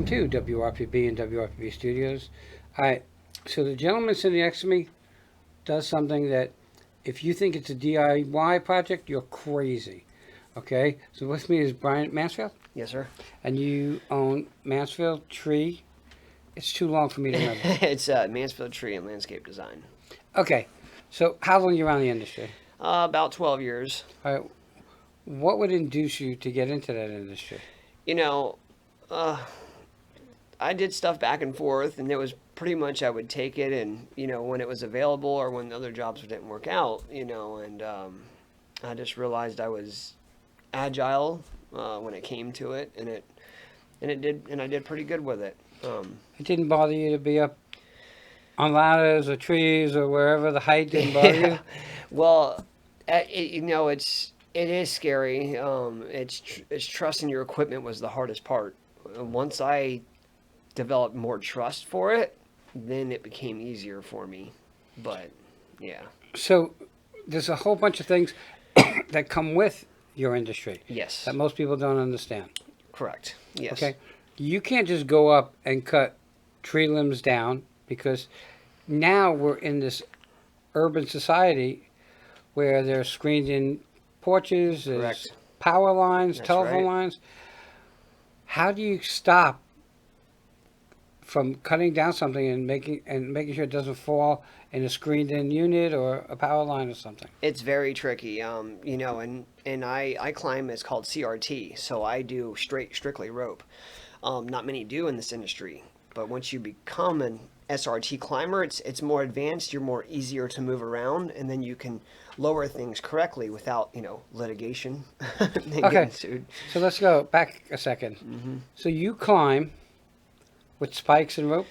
to WRPB and WRPB Studios. All right, so the gentleman sitting next to me does something that if you think it's a DIY project, you're crazy. Okay, so with me is Brian Mansfield, Yes, sir. and you own Mansfield Tree. It's too long for me to remember. It's Mansfield Tree and Landscape Design. Okay, so how long you around the industry? About 12 years. All right, what would induce you to get into that industry? You know, uh, I did stuff back and forth, and it was pretty much I would take it, and when it was available or when other jobs didn't work out, and I just realized I was agile when it came to it, and I did pretty good with it. It didn't bother you to be up on ladders or trees or wherever the height didn't bother you? Well, it is scary. It's trusting your equipment was the hardest part. Once I developed more trust for it, then it became easier for me. But yeah, So there's a whole bunch of things that come with your industry yes, that most people don't understand. correct. Yes. Okay, you can't just go up and cut tree limbs down because now we're in this urban society where there's screened in porches, there's Correct. power lines, That's telephone right. lines. How do you stop from cutting down something and making sure it doesn't fall in a screened in unit or a power line or something? It's very tricky. And I climb. It's called CRT. So I do strictly rope. Not many do in this industry, but once you become an SRT climber, it's more advanced. You're more easier to move around, and then you can lower things correctly without litigation and Okay. getting sued. So let's go back a second. So you climb with spikes and rope?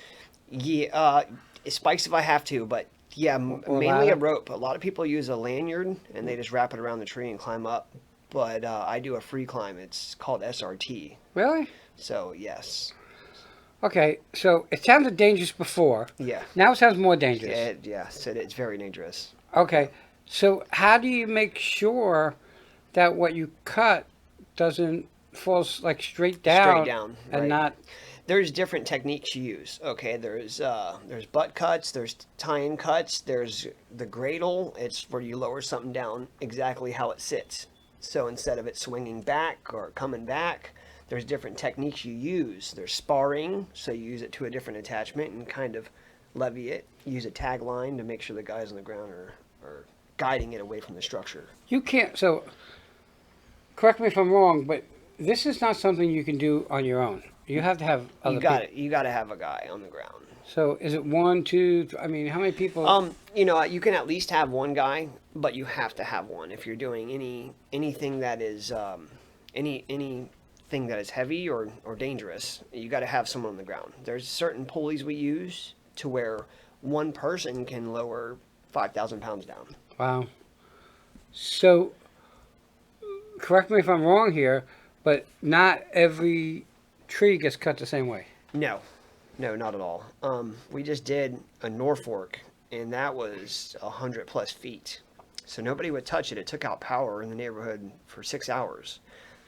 Yeah, spikes if I have to, but yeah, Or mainly a ladder? rope. A lot of people use a lanyard and they just wrap it around the tree and climb up. But I do a free climb. It's called SRT. Really? So yes, Okay, so it sounded dangerous before. yeah, Now it sounds more dangerous. yes, it's very dangerous. Okay, so how do you make sure that what you cut doesn't fall like straight down, Straight down, and right? not? There's different techniques you use. Okay, there's butt cuts, there's tie-in cuts, there's the gradle. It's where you lower something down exactly how it sits. So instead of it swinging back or coming back, there's different techniques you use. There's sparring, so you use it to a different attachment and kind of levy it. Use a tag line to make sure the guys on the ground are guiding it away from the structure. You can't. So correct me if I'm wrong, but this is not something you can do on your own. You have to have other people. You got to have a guy on the ground. So is it one, two? I mean, how many people? You can at least have one guy, but you have to have one if you're doing anything that is anything that is heavy or dangerous. You got to have someone on the ground. There's certain pulleys we use to where one person can lower 5,000 pounds down. Wow. So correct me if I'm wrong here, but not every tree gets cut the same way. No, not at all. We just did a Norfolk, and that was 100+ feet. So nobody would touch it. It took out power in the neighborhood for 6 hours.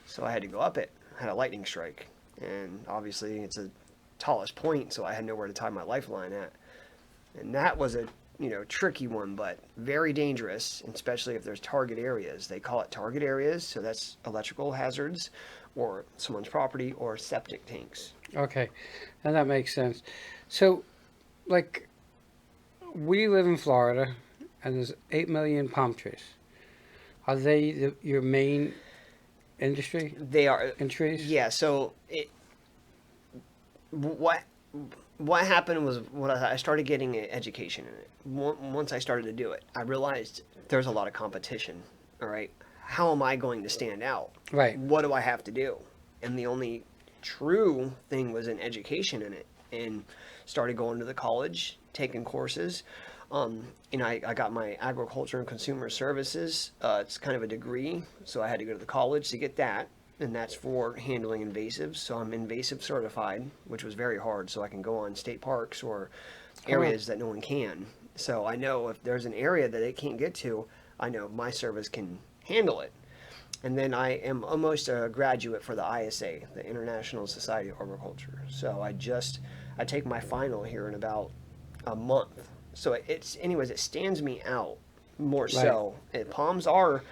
So I had to go up it. I had a lightning strike. And obviously it's a tallest point, so I had nowhere to tie my lifeline at. And that was a tricky one, but very dangerous, especially if there's target areas. They call it target areas, so that's electrical hazards or someone's property or septic tanks. Okay, and that makes sense. So, like, we live in Florida, and there's 8 million palm trees. Are they your main industry They are, in trees? yeah. So what happened was when I started getting an education in it. Once I started to do it, I realized there's a lot of competition. All right, how am I going to stand out? Right. What do I have to do? And the only true thing was an education in it, and started going to the college, taking courses. I got my agriculture and consumer services. It's kind of a degree, so I had to go to the college to get that, and that's for handling invasives. So I'm invasive certified, which was very hard, so I can go on state parks or areas that no one can. So I know if there's an area that they can't get to, I know my service can handle it. And then I am almost a graduate for the ISA, the International Society of Arboriculture. So I take my final here in about a month. So anyways, it stands me out more so. And palms are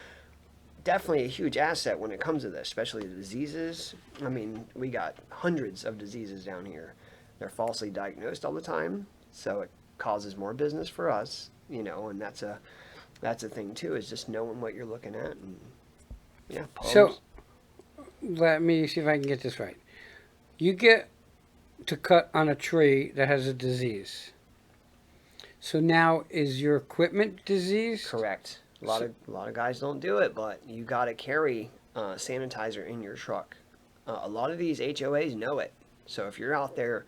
definitely a huge asset when it comes to this, especially the diseases. I mean, we got hundreds of diseases down here. They're falsely diagnosed all the time, so it causes more business for us, and that's a thing too, is just knowing what you're looking at. And yeah, palms. So let me see if I can get this right. You get to cut on a tree that has a disease. So now is your equipment diseased? Correct. A lot of guys don't do it, but you got to carry sanitizer in your truck. A lot of these HOAs know it. So if you're out there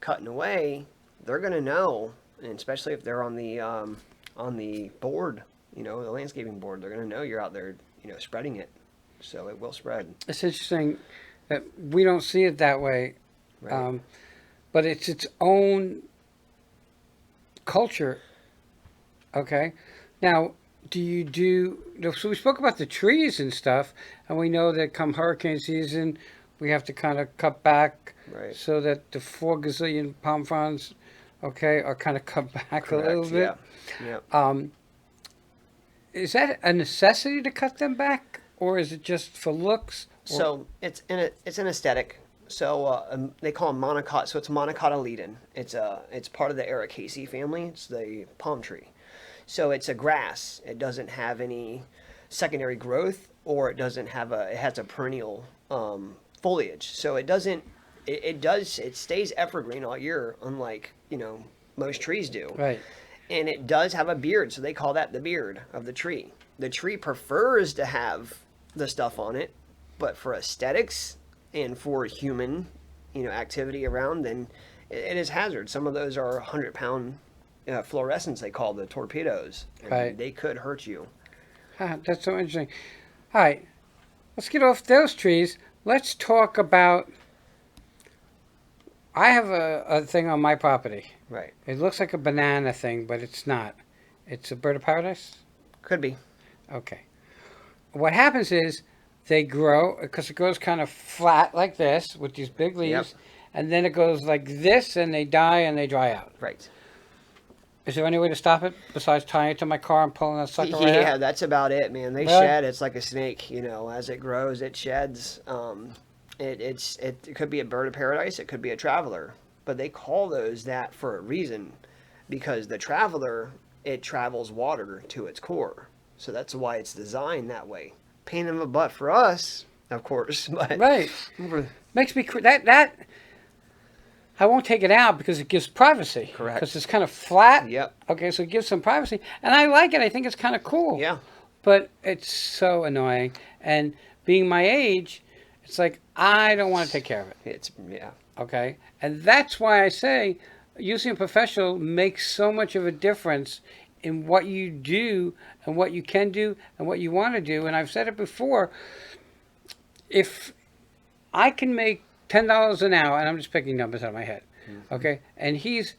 cutting away, they're going to know, and especially if they're on the board, the landscaping board, they're going to know you're out there, spreading it. So it will spread. It's interesting that we don't see it that way, Right. but it's its own culture. Okay, now so we spoke about the trees and stuff, and we know that come hurricane season, we have to kind of cut back, Right. so that the 4 gazillion palm fronds, okay, are kind of cut back a little bit. Yeah. Is that a necessity to cut them back, or is it just for looks? So it's an aesthetic. So they call them monocot. So it's monocotyledon. It's part of the Ericaceae family. It's the palm tree. So it's a grass. It doesn't have any secondary growth, or it has a perennial foliage. So it stays evergreen all year, unlike most trees do. Right. And it does have a beard, so they call that the beard of the tree. The tree prefers to have the stuff on it, but for aesthetics and for human, activity around, then it is hazard. Some of those are 100-pound fluorescents, they call the torpedoes. And Right. They could hurt you. That's so interesting. All right, let's get off those trees. Let's talk about. I have a thing on my property. Right. It looks like a banana thing, but it's not. It's a bird of paradise? Could be. Okay. What happens is they grow, because it grows kind of flat like this with these big leaves, Yep. and then it goes like this, and they die and they dry out. Right. Is there any way to stop it besides tying it to my car and pulling that sucker right Yeah, out? that's about it, man. They Really? shed. It's like a snake, as it grows, it sheds. It could be a bird of paradise. It could be a traveler, but they call those that for a reason, because the traveler, it travels water to its core, so that's why it's designed that way. Pain in the butt for us, of course, but Right. Makes me that. I won't take it out because it gives privacy. Correct. Because it's kind of flat. Yep. Okay, so it gives some privacy, and I like it. I think it's kind of cool. Yeah. But it's so annoying, and being my age, it's like I don't want to take care of it. Yeah. Okay, and that's why I say using a professional makes so much of a difference in what you do and what you can do and what you want to do. And I've said it before. If I can make $10 an hour, and I'm just picking numbers out of my head, okay, and he's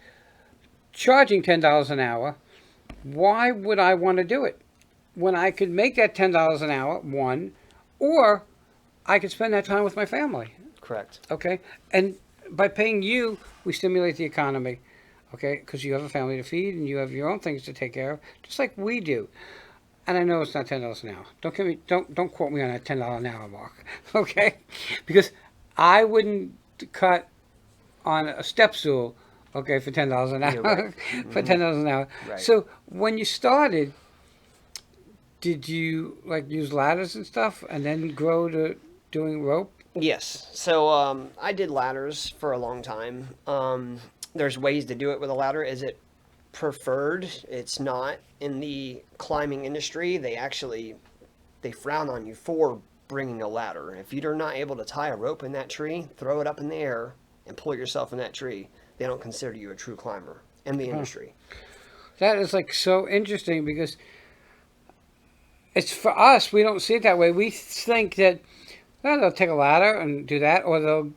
charging $10 an hour, why would I want to do it when I could make that $10 an hour, one, or I could spend that time with my family? Correct. Okay, and by paying you, we stimulate the economy, okay, because you have a family to feed and you have your own things to take care of, just like we do. And I know it's not $10 an hour. Don't quote me on that $10 an hour mark, okay? Because I wouldn't cut on a step stool, okay, for $10 an hour. Right. For $10 an hour. Right. So when you started, did you like use ladders and stuff, and then grow to doing rope? Yes. So I did ladders for a long time. There's ways to do it with a ladder. Is it preferred? It's not. In the climbing industry, they frown on you for bringing a ladder. If you're not able to tie a rope in that tree, throw it up in the air and pull yourself in that tree, they don't consider you a true climber in the industry. That is like so interesting, because it's for us, we don't see it that way. We think that, well, they'll take a ladder and do that, or they'll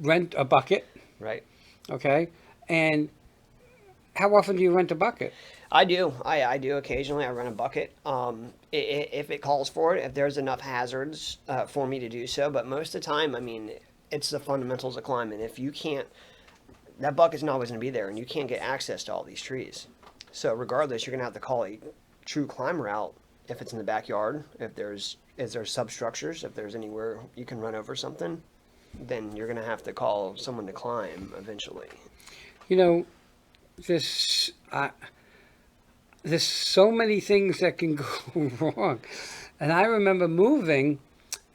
rent a bucket, Right. okay? And how often do you rent a bucket? I do. I do occasionally. I run a bucket. If it calls for it, if there's enough hazards for me to do so. But most of the time, I mean, it's the fundamentals of climbing. If you can't, that bucket's not always going to be there, and you can't get access to all these trees. So regardless, you're going to have to call a true climber out if it's in the backyard. If there's substructures, if there's anywhere you can run over something, then you're going to have to call someone to climb eventually. You know, there's so many things that can go wrong. And I remember moving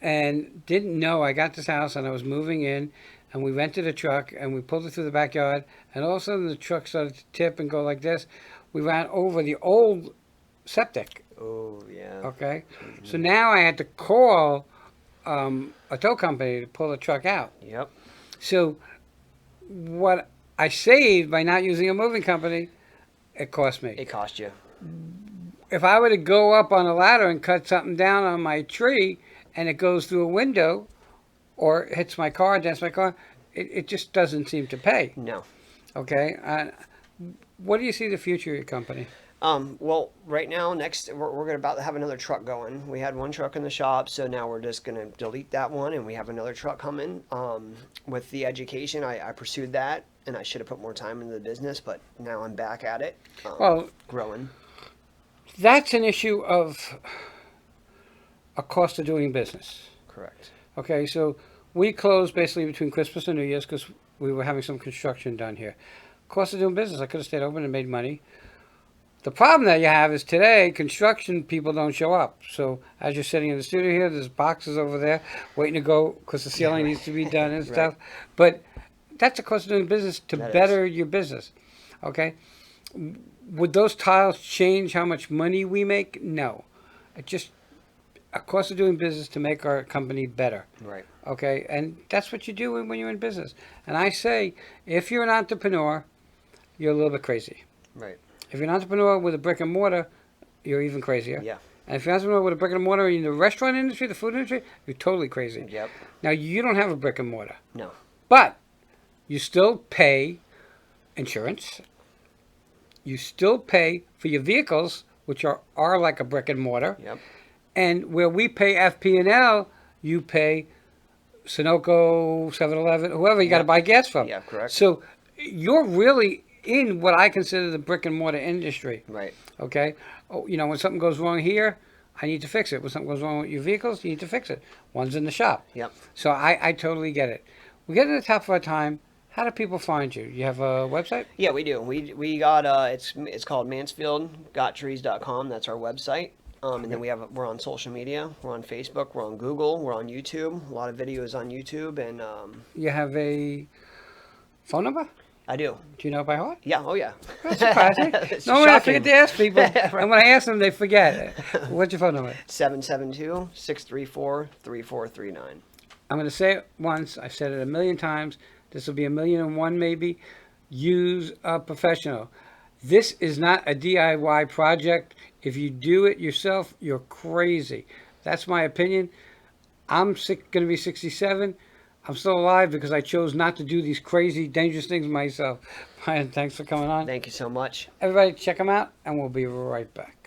and didn't know. I got this house and I was moving in, and we rented a truck and we pulled it through the backyard, and all of a sudden the truck started to tip and go like this. We ran over the old septic. Oh, yeah. Okay. Mm-hmm. So now I had to call a tow company to pull the truck out. Yep. So what I saved by not using a moving company, it cost me. It cost you. If I were to go up on a ladder and cut something down on my tree and it goes through a window or hits my car, dents my car, it just doesn't seem to pay. No. Okay. What do you see the future of your company? Well, right now, we're about to have another truck going. We had one truck in the shop, so now we're just going to delete that one, and we have another truck coming. With the education, I pursued that, and I should have put more time into the business, but now I'm back at it. Well, growing. That's an issue of a cost of doing business. Correct. Okay, so we closed basically between Christmas and New Year's because we were having some construction done here. Cost of doing business, I could have stayed open and made money. The problem that you have is today, construction people don't show up. So as you're sitting in the studio here, there's boxes over there waiting to go because the ceiling needs to be done and stuff. But that's the cost of doing business to better your business. Okay? Would those tiles change how much money we make? No. It just a cost of doing business to make our company better. Right. Okay? And that's what you do when you're in business. And I say, if you're an entrepreneur, you're a little bit crazy. Right. If you're an entrepreneur with a brick and mortar, you're even crazier. Yeah. And if you're an entrepreneur with a brick and mortar in the restaurant industry, the food industry, you're totally crazy. Yep. Now, you don't have a brick and mortar. No. But you still pay insurance. You still pay for your vehicles, which are like a brick and mortar. Yep. And where we pay FP&L, you pay Sunoco, 7-Eleven, whoever you got to buy gas from. Yeah, correct. So you're really in what I consider the brick and mortar industry. Right. Okay? Oh, you know, when something goes wrong here, I need to fix it. When something goes wrong with your vehicles, you need to fix it. One's in the shop. Yep. So I totally get it. We're getting to the top of our time. How do people find you? You have a website? Yeah, we do. We got it's called Mansfield.gottrees.com. That's our website. And then we're on social media. We're on Facebook. We're on Google. We're on YouTube. A lot of videos on YouTube. And you have a phone number? I do. Do you know it by heart? Yeah. Oh, yeah. That's surprising. Normally I forget to ask people, and when I ask them, they forget. What's your phone number? 772-634-3439. I'm going to say it once. I've said it a million times. This will be 1,000,001 maybe. Use a professional. This is not a DIY project. If you do it yourself, you're crazy. That's my opinion. I'm going to be 67. I'm still alive because I chose not to do these crazy, dangerous things myself. Brian, thanks for coming on. Thank you so much. Everybody, check them out, and we'll be right back.